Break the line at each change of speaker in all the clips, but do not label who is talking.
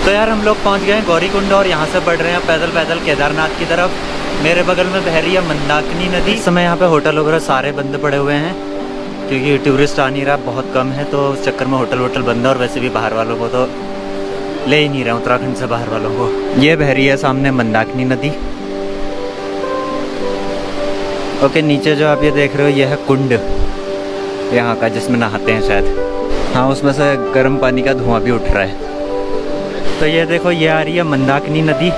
तो यार हम लोग पहुंच गए हैं गौरीकुंड और यहाँ से बढ़ रहे हैं पैदल पैदल केदारनाथ की तरफ। मेरे बगल में बह रही है मंदाकिनी नदी। इस समय यहाँ पे होटल वगैरह सारे बंद पड़े हुए हैं क्योंकि टूरिस्ट आ नहीं रहा, बहुत कम है, तो उस चक्कर में होटल वोटल बंद है। और वैसे भी बाहर वालों को तो ले ही नहीं रहे, उत्तराखंड से बाहर वालों को। ये बह रही है सामने मंदाकिनी नदी। ओके, नीचे जो आप ये देख रहे हो ये है कुंड यहाँ का, जिसमें नहाते हैं शायद। हाँ, उसमें से गर्म पानी का धुआं भी उठ रहा है। तो ये देखो, ये आ रही है मंदाकिनी नदी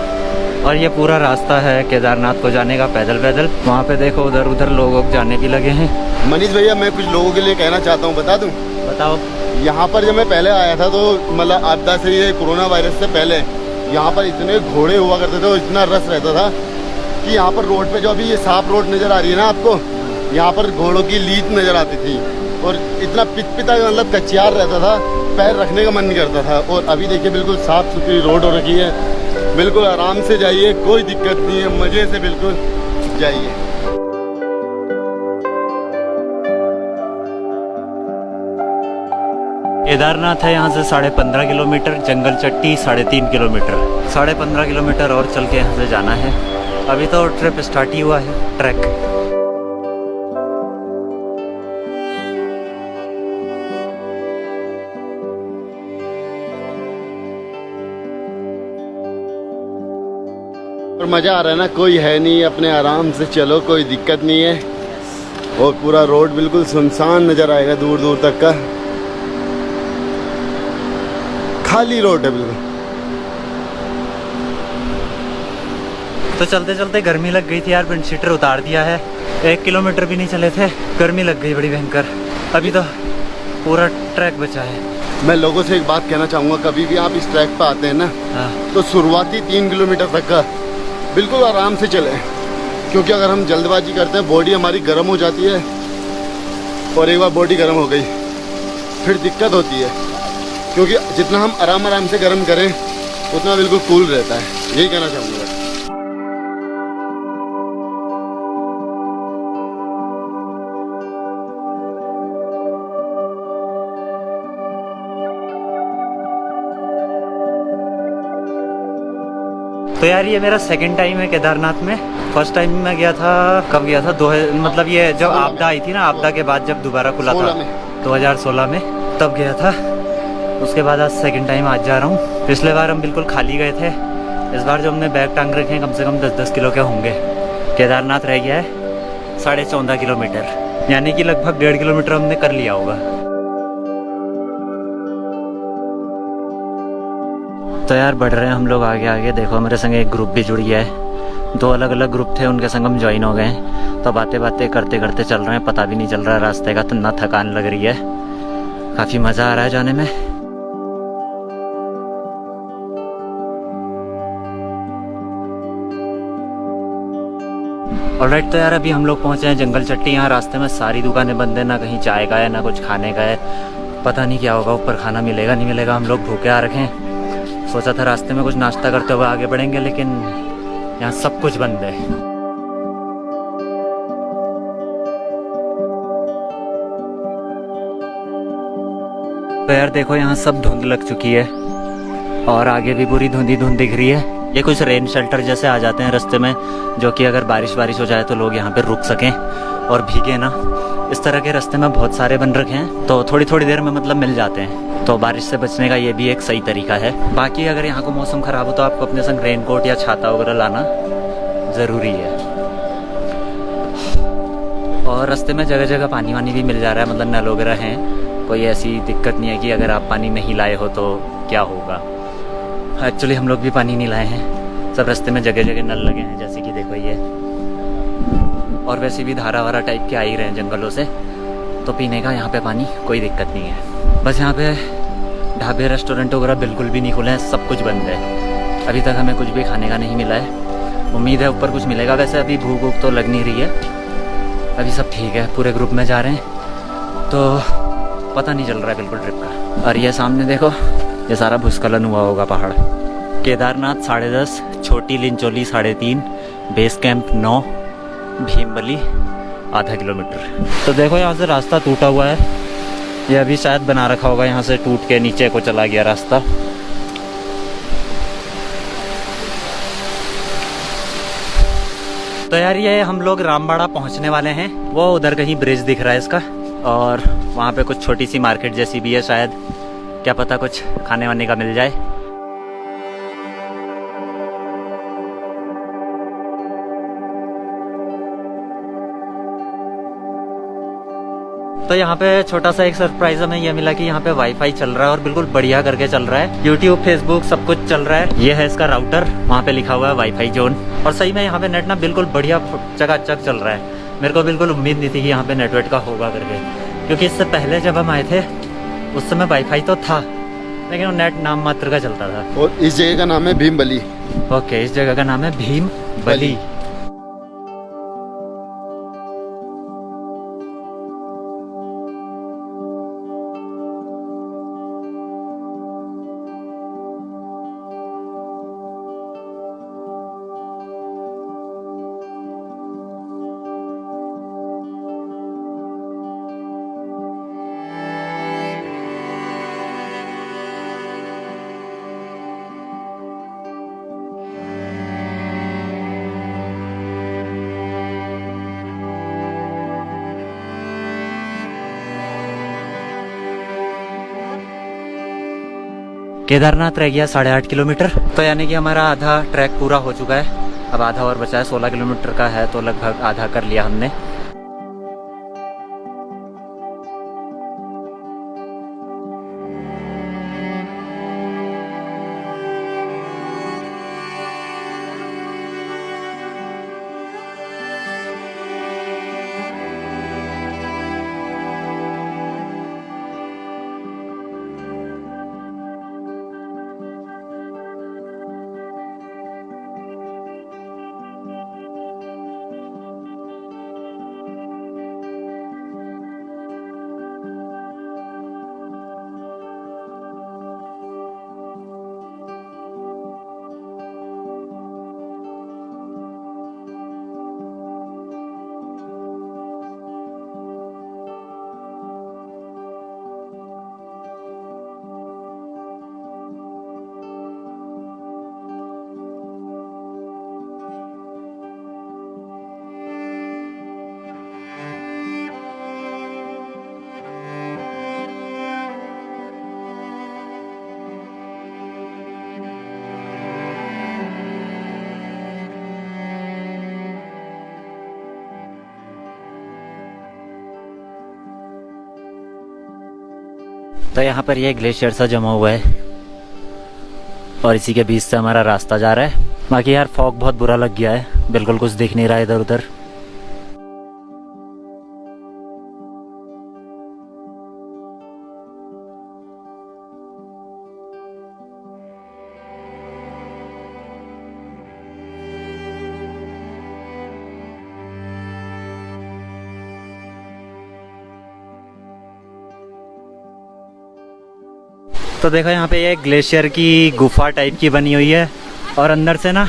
और ये पूरा रास्ता है केदारनाथ को जाने का पैदल पैदल। वहाँ पे देखो उधर उधर लोग जाने भी लगे हैं।
मनीष भैया, मैं कुछ लोगों के लिए कहना चाहता हूँ, बता दूँ?
बताओ।
यहाँ पर जब मैं पहले आया था तो मतलब आपदा से, ये कोरोना वायरस से पहले यहाँ पर इतने घोड़े हुआ करते थे और इतना रस रहता था कि यहाँ पर रोड पे जो अभी ये साफ रोड नज़र आ रही है ना आपको, यहाँ पर घोड़ों की लीद नज़र आती थी और इतना पिता मतलब कच्चियार रहता था, पैर रखने का मन नहीं करता था। और अभी देखिए बिल्कुल साफ़ सुथरी रोड हो रखी है, बिल्कुल आराम से जाइए, कोई दिक्कत नहीं है, मज़े से बिल्कुल जाइए।
केदारनाथ है यहाँ से 15.5 किलोमीटर, जंगल चट्टी 3.5 किलोमीटर, 15.5 किलोमीटर और चल के यहाँ से जाना है। अभी तो ट्रिप स्टार्ट ही हुआ है, ट्रैक।
और मज़ा आ रहा है ना, कोई है नहीं, अपने आराम से चलो, कोई दिक्कत नहीं है। और पूरा रोड बिल्कुल सुनसान नज़र आएगा, दूर दूर तक का खाली रोड है बिल्कुल।
तो चलते चलते गर्मी लग गई थी यार, विंड शीटर उतार दिया है। 1 किलोमीटर भी नहीं चले थे, गर्मी लग गई बड़ी भयंकर। अभी तो पूरा ट्रैक बचा है।
मैं लोगों से एक बात कहना चाहूँगा, कभी भी आप इस ट्रैक पर आते हैं ना, तो शुरुआती 3 किलोमीटर तक का बिल्कुल आराम से चलें, क्योंकि अगर हम जल्दबाजी करते हैं बॉडी हमारी गर्म हो जाती है और एक बार बॉडी गर्म हो गई फिर दिक्कत होती है। क्योंकि जितना हम आराम से गर्म करें उतना बिल्कुल कूल रहता है, यही कहना चाहूँगा।
तो यार ये मेरा सेकंड टाइम है केदारनाथ में। फर्स्ट टाइम मैं गया था, कब गया था? मतलब ये जब आपदा आई थी ना, आपदा के बाद जब दोबारा खुला था 2016 में, तब गया था। उसके बाद आज सेकंड टाइम आज जा रहा हूँ। पिछले बार हम बिल्कुल खाली गए थे, इस बार जो हमने बैग टांग रखे हैं कम से कम 10-10 किलो के होंगे। केदारनाथ रह गया है 14.5 किलोमीटर, यानी कि लगभग 1.5 किलोमीटर हमने कर लिया होगा। तो यार बढ़ रहे हैं हम लोग आगे आगे। देखो मेरे संग एक ग्रुप भी जुड़ गया है, 2 अलग अलग ग्रुप थे, उनके संग हम ज्वाइन हो गए हैं। तो बातें बातें करते करते चल रहे हैं, पता भी नहीं चल रहा है रास्ते का, तो ना थकान लग रही है, काफ़ी मज़ा आ रहा है जाने में। ऑलराइट, तो यार अभी हम लोग पहुँचे हैं जंगल चट्टी। यहाँ रास्ते में सारी दुकानें बंद है, ना कहीं चाय का है ना कुछ खाने का है। पता नहीं क्या होगा, ऊपर खाना मिलेगा नहीं मिलेगा। हम लोग भूखे आ रखे हैं। सोचा था रास्ते में कुछ नाश्ता करते हुए आगे बढ़ेंगे, लेकिन यहाँ सब कुछ बंद है। तो यार देखो यहाँ सब धुंध लग चुकी है और आगे भी पूरी धुंधी धुंध दिख रही है। ये कुछ रेन शेल्टर जैसे आ जाते हैं रास्ते में, जो कि अगर बारिश हो जाए तो लोग यहाँ पे रुक सकें और भीगे ना। इस तरह के रास्ते में बहुत सारे बन रखे हैं, तो थोड़ी थोड़ी देर में मतलब मिल जाते हैं। तो बारिश से बचने का ये भी एक सही तरीका है। बाकी अगर यहाँ को मौसम ख़राब हो तो आपको अपने संग रेनकोट या छाता वगैरह लाना ज़रूरी है। और रास्ते में जगह जगह पानी वानी भी मिल जा रहा है, मतलब नल वगैरह हैं। कोई ऐसी दिक्कत नहीं है कि अगर आप पानी नहीं लाए हो तो क्या होगा। एक्चुअली हम लोग भी पानी नहीं लाए हैं, सब रास्ते में जगह जगह नल लगे हैं, जैसे कि देखो ये। और वैसे भी धारा वारा टाइप के आ ही रहे हैं जंगलों से, तो पीने का यहाँ पे पानी कोई दिक्कत नहीं है। बस यहाँ पे ढाबे रेस्टोरेंट वगैरह बिल्कुल भी नहीं खुले हैं, सब कुछ बंद है। अभी तक हमें कुछ भी खाने का नहीं मिला है, उम्मीद है ऊपर कुछ मिलेगा। वैसे अभी भूख वूख तो लग नहीं रही है, अभी सब ठीक है। पूरे ग्रुप में जा रहे हैं तो पता नहीं चल रहा है बिल्कुल ट्रिप का। और ये सामने देखो, ये सारा भूस्खलन हुआ होगा पहाड़। केदारनाथ 10.5, छोटी लिंचोली 3.5, बेस कैंप 9, भीमबली आधा किलोमीटर। तो देखो यहाँ से रास्ता टूटा हुआ है, ये अभी शायद बना रखा होगा, यहाँ से टूट के नीचे को चला गया रास्ता। तो यार ये हम लोग रामबाड़ा पहुंचने वाले हैं। वो उधर कहीं ब्रिज दिख रहा है इसका, और वहाँ पे कुछ छोटी सी मार्केट जैसी भी है, शायद क्या पता कुछ खाने वाने का मिल जाए। तो यहाँ पे छोटा सा एक सरप्राइज हमें ये मिला कि यहाँ पे वाईफाई चल रहा है और बिल्कुल बढ़िया करके चल रहा है। यूट्यूब, फेसबुक सब कुछ चल रहा है। ये है इसका राउटर, वहाँ पे लिखा हुआ है वाईफाई जोन। और सही में यहाँ पे नेट ना बिल्कुल बढ़िया चकाचक चल रहा है। मेरे को बिल्कुल उम्मीद नहीं थी कि यहाँ पे नेटवर्क का होगा करके, क्योंकि इससे पहले जब हम आए थे उस समय वाईफाई तो था, लेकिन वो नेट नाम मात्र का चलता था।
और इस जगह का नाम है भीमबली।
ओके, इस जगह का नाम है भीमबली। केदारनाथ रह गया 8.5 किलोमीटर। तो यानी कि हमारा आधा ट्रैक पूरा हो चुका है, अब आधा और बचा है। 16 किलोमीटर का है, तो लगभग आधा कर लिया हमने। तो यहाँ पर ये ग्लेशियर सा जमा हुआ है और इसी के बीच से हमारा रास्ता जा रहा है। बाकी यार फॉग बहुत बुरा लग गया है, बिल्कुल कुछ दिख नहीं रहा है इधर उधर। तो देखो यहाँ पे ये ग्लेशियर की गुफा टाइप की बनी हुई है और अंदर से ना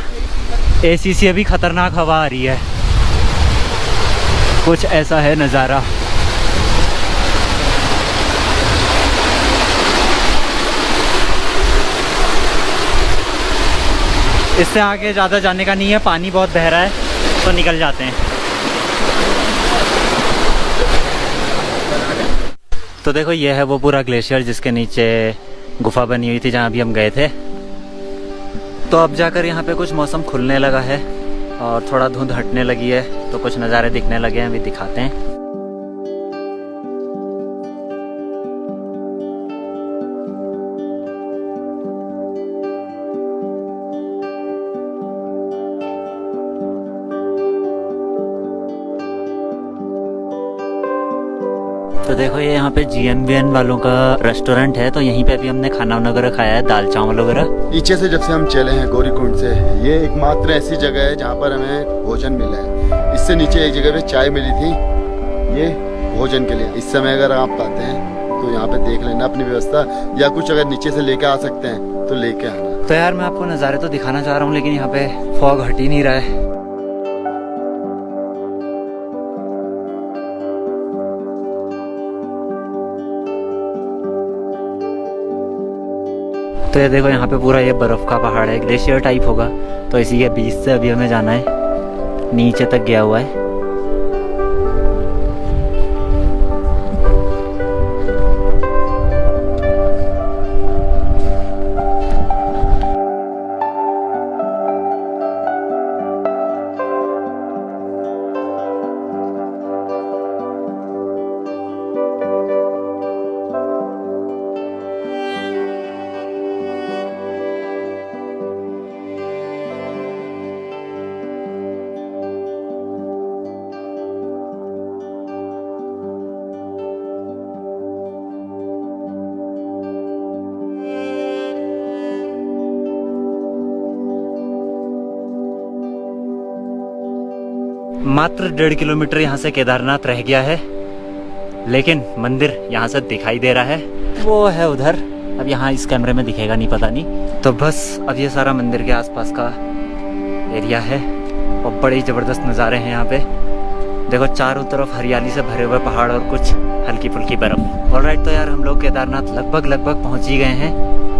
एसी से अभी खतरनाक हवा आ रही है। कुछ ऐसा है नज़ारा। इससे आगे ज़्यादा जाने का नहीं है, पानी बहुत बह रहा है तो निकल जाते हैं। तो देखो ये है वो पूरा ग्लेशियर जिसके नीचे गुफा बनी हुई थी जहाँ अभी हम गए थे। तो अब जाकर यहाँ पे कुछ मौसम खुलने लगा है और थोड़ा धुंध हटने लगी है, तो कुछ नज़ारे दिखने लगे हैं, अभी दिखाते हैं। तो देखो ये यहाँ पे GMBN वालों का रेस्टोरेंट है, तो यहीं पे भी हमने खाना वगैरह खाया है, दाल चावल वगैरह।
पीछे से जब से हम चले हैं गौरीकुंड से, ये एकमात्र ऐसी जगह है जहाँ पर हमें भोजन मिला है। इससे नीचे एक जगह पे चाय मिली थी, ये भोजन के लिए। इस समय अगर आप आते हैं तो यहाँ पे देख लेना अपनी व्यवस्था, या कुछ अगर नीचे से लेके आ सकते हैं तो लेके आना।
तो यार मैं आपको नज़ारे तो दिखाना चाह रहा हूँ, लेकिन यहाँ पे फॉग हट ही नहीं रहा है। तो ये देखो यहाँ पे पूरा ये बर्फ का पहाड़ है, ग्लेशियर टाइप होगा, तो इसी के बीच से अभी हमें जाना है। नीचे तक गया हुआ है। मात्र 1.5 किलोमीटर यहाँ से केदारनाथ रह गया है, लेकिन मंदिर यहाँ से दिखाई दे रहा है। वो है उधर, अब यहाँ इस कैमरे में दिखेगा नहीं, पता नहीं। तो बस अब ये सारा मंदिर के आसपास का एरिया है और बड़े ही ज़बरदस्त नज़ारे हैं यहाँ पे। देखो चारों तरफ हरियाली से भरे हुए पहाड़ और कुछ हल्की फुल्की बर्फ। ऑलराइट, तो यार हम लोग केदारनाथ लगभग पहुँच ही गए हैं।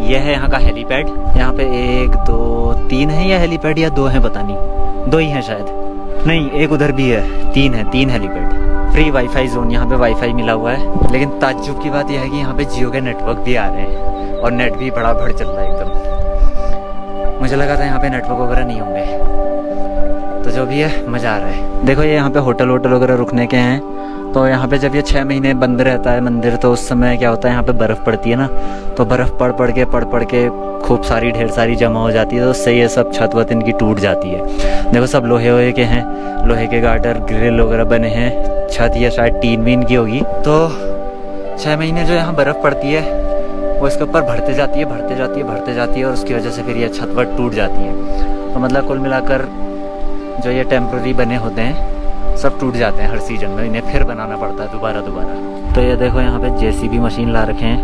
यह है यहाँ का हेलीपैड। यहाँ पे 1 2 3 है या हेलीपैड या 2 है, पता नहीं, 2 ही है शायद, नहीं एक उधर भी है, 3 हेलीपैड। फ्री वाईफाई जोन, यहाँ पे वाईफाई मिला हुआ है। लेकिन ताज्जुब की बात यह है कि यहाँ पे जियो के नेटवर्क भी आ रहे हैं और नेट भी बड़ा भड़ चल रहा है एकदम। मुझे लगा था यहाँ पे नेटवर्क वगैरह नहीं होंगे, तो जो भी है मज़ा आ रहा है। देखो ये यहाँ पे होटल वगैरह रुकने के हैं। तो यहाँ पे जब ये 6 महीने बंद रहता है मंदिर, तो उस समय क्या होता है, यहाँ पे बर्फ़ पड़ती है ना, तो बर्फ़ पड़ के खूब सारी ढेर सारी जमा हो जाती है, तो उससे ये सब छत वत इनकी टूट जाती है। देखो सब लोहे के हैं, लोहे के गार्डर ग्रिल वगैरह बने हैं। छत ये शायद टीन वीन की होगी। तो 6 महीने जो यहाँ बर्फ़ पड़ती है वो इसके ऊपर बढ़ते जाती है और उसकी वजह से फिर ये छत वत टूट जाती है। तो मतलब कुल मिलाकर जो ये टेम्प्रेरी बने होते हैं सब टूट जाते हैं हर सीजन में, इन्हें फिर बनाना पड़ता है दोबारा। तो ये देखो यहाँ पे जेसीबी मशीन ला रखे हैं,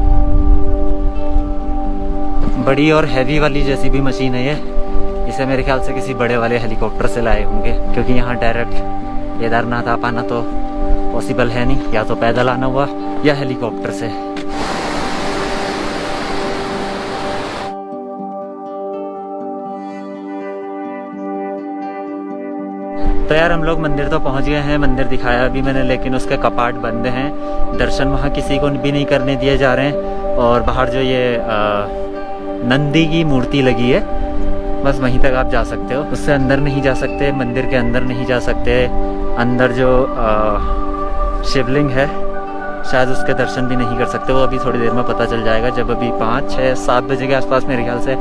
बड़ी और हैवी वाली जेसीबी मशीन है ये। इसे मेरे ख्याल से किसी बड़े वाले हेलीकॉप्टर से लाए होंगे, क्योंकि यहाँ डायरेक्ट केदारनाथ आ पाना तो पॉसिबल है नहीं, या तो पैदल आना हुआ या हेलीकॉप्टर से। तो यार हम लोग मंदिर तो पहुंच गए हैं, मंदिर दिखाया अभी मैंने, लेकिन उसके कपाट बंद हैं। दर्शन वहाँ किसी को भी नहीं करने दिए जा रहे हैं। और बाहर जो ये नंदी की मूर्ति लगी है, बस वहीं तक आप जा सकते हो, उससे अंदर नहीं जा सकते, मंदिर के अंदर नहीं जा सकते। अंदर जो शिवलिंग है शायद उसके दर्शन भी नहीं कर सकते। वो अभी थोड़ी देर में पता चल जाएगा, जब अभी 5 6 7 बजे के आसपास मेरे ख्याल से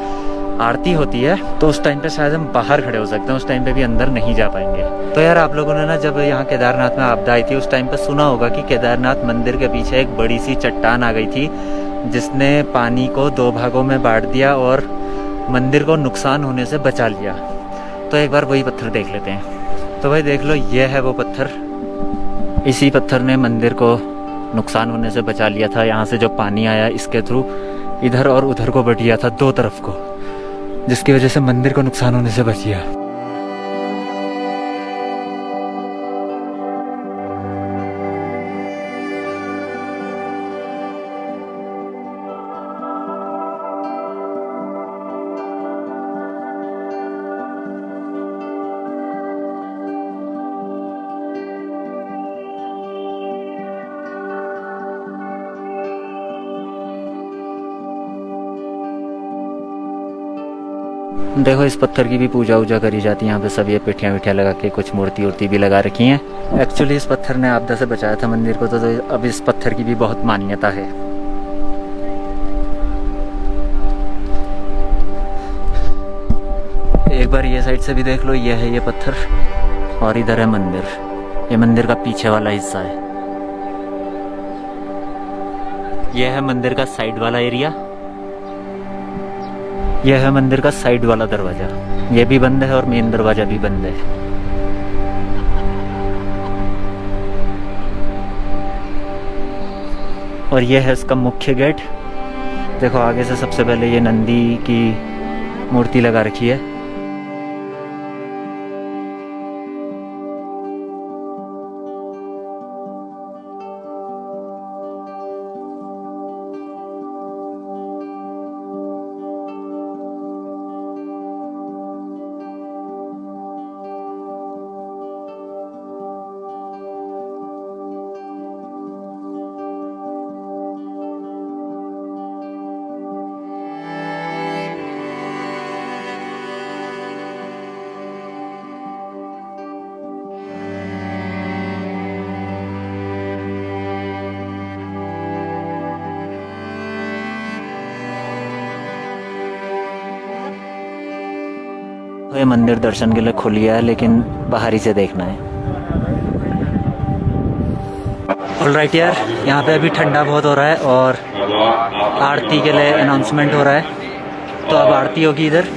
आरती होती है, तो उस टाइम पे शायद हम बाहर खड़े हो सकते हैं, उस टाइम पे भी अंदर नहीं जा पाएंगे। तो यार आप लोगों ने ना जब यहाँ केदारनाथ में आपदा आई थी उस टाइम पे सुना होगा कि केदारनाथ मंदिर के पीछे एक बड़ी सी चट्टान आ गई थी, जिसने पानी को 2 भागों में बांट दिया और मंदिर को नुकसान होने से बचा लिया। तो एक बार वही पत्थर देख लेते हैं। तो भाई देख लो, ये है वो पत्थर। इसी पत्थर ने मंदिर को नुकसान होने से बचा लिया था। यहाँ से जो पानी आया इसके थ्रू इधर और उधर को बट गया था, 2 तरफ को, जिसकी वजह से मंदिर को नुकसान होने से बच गया। देखो इस पत्थर की भी पूजा वूजा करी जाती है यहाँ पे, सब ये पिठियाँ विठियाँ लगा के कुछ मूर्ति उर्ति भी लगा रखी हैं। एक्चुअली इस पत्थर ने आपदा से बचाया था मंदिर को, तो अब इस पत्थर की भी बहुत मान्यता है। एक बार ये साइड से भी देख लो, ये है ये पत्थर और इधर है मंदिर। ये मंदिर का पीछे वाला हिस्सा है, ये है मंदिर का साइड वाला एरिया, यह है मंदिर का साइड वाला दरवाजा, ये भी बंद है और मेन दरवाजा भी बंद है। और यह है इसका मुख्य गेट। देखो आगे से सबसे पहले ये नंदी की मूर्ति लगा रखी है। मंदिर दर्शन के लिए खुल गया है, लेकिन बाहर ही से देखना है। ऑलराइट यार, यहाँ पे अभी ठंडा बहुत हो रहा है और आरती के लिए अनाउंसमेंट हो रहा है, तो अब आरती होगी इधर।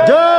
जय